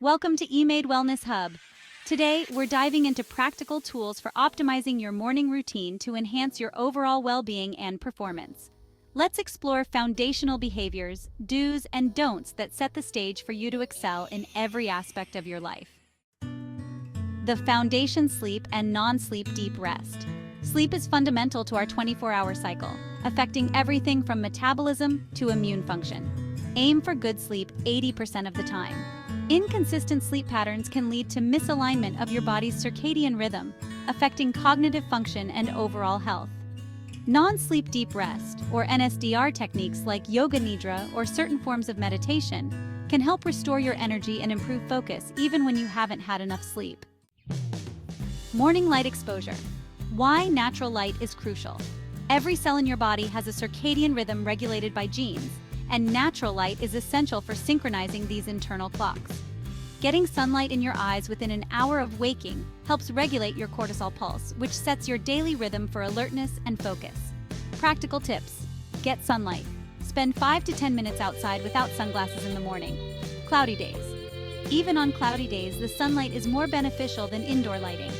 Welcome to eMade Wellness Hub. Today, we're diving into practical tools for optimizing your morning routine to enhance your overall well-being and performance. Let's explore foundational behaviors, do's and don'ts that set the stage for you to excel in every aspect of your life. The foundation: sleep and non-sleep deep rest. Sleep is fundamental to our 24-hour cycle, affecting everything from metabolism to immune function. Aim for good sleep 80% of the time. Inconsistent sleep patterns can lead to misalignment of your body's circadian rhythm, affecting cognitive function and overall health. Non-sleep deep rest, or NSDR techniques like yoga nidra or certain forms of meditation, can help restore your energy and improve focus even when you haven't had enough sleep. Morning light exposure. Why natural light is crucial. Every cell in your body has a circadian rhythm regulated by genes, and natural light is essential for synchronizing these internal clocks. Getting sunlight in your eyes within an hour of waking helps regulate your cortisol pulse, which sets your daily rhythm for alertness and focus. Practical tips. Get sunlight. Spend 5 to 10 minutes outside without sunglasses in the morning. Cloudy days. Even on cloudy days, the sunlight is more beneficial than indoor lighting.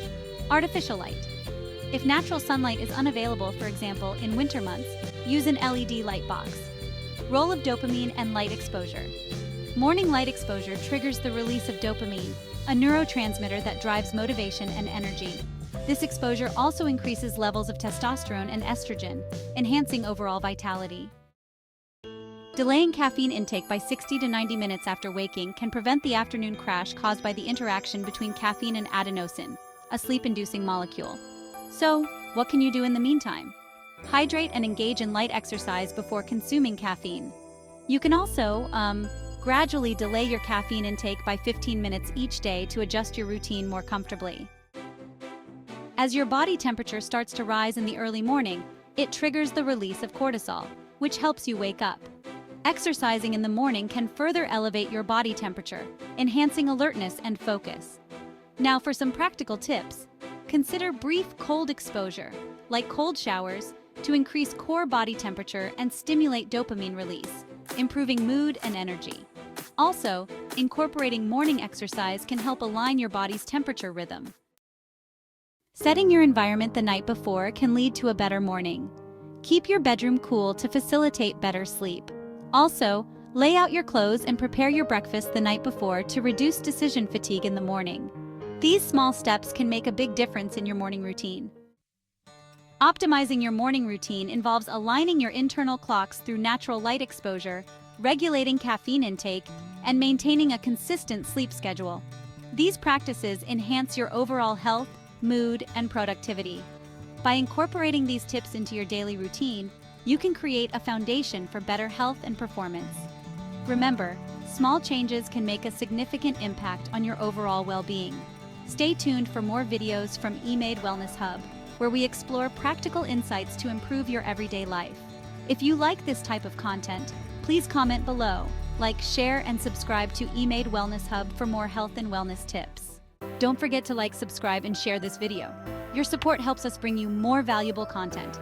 Artificial light. If natural sunlight is unavailable, for example, in winter months, use an LED light box. Role of dopamine and light exposure. Morning light exposure triggers the release of dopamine, a neurotransmitter that drives motivation and energy. This exposure also increases levels of testosterone and estrogen, enhancing overall vitality. Delaying caffeine intake by 60 to 90 minutes after waking can prevent the afternoon crash caused by the interaction between caffeine and adenosine, a sleep-inducing molecule. So, what can you do in the meantime? Hydrate and engage in light exercise before consuming caffeine. You can also, gradually delay your caffeine intake by 15 minutes each day to adjust your routine more comfortably. As your body temperature starts to rise in the early morning, it triggers the release of cortisol, which helps you wake up. Exercising in the morning can further elevate your body temperature, enhancing alertness and focus. Now for some practical tips. Consider brief cold exposure, like cold showers, to increase core body temperature and stimulate dopamine release, improving mood and energy. Also, incorporating morning exercise can help align your body's temperature rhythm. Setting your environment the night before can lead to a better morning. Keep your bedroom cool to facilitate better sleep. Also, lay out your clothes and prepare your breakfast the night before to reduce decision fatigue in the morning. These small steps can make a big difference in your morning routine. Optimizing your morning routine involves aligning your internal clocks through natural light exposure, regulating caffeine intake, and maintaining a consistent sleep schedule. These practices enhance your overall health, mood, and productivity. By incorporating these tips into your daily routine, you can create a foundation for better health and performance. Remember, small changes can make a significant impact on your overall well-being. Stay tuned for more videos from eMade Wellness Hub, where we explore practical insights to improve your everyday life. If you like this type of content, please comment below, like, share, and subscribe to eMade Wellness Hub for more health and wellness tips. Don't forget to like, subscribe, and share this video. Your support helps us bring you more valuable content.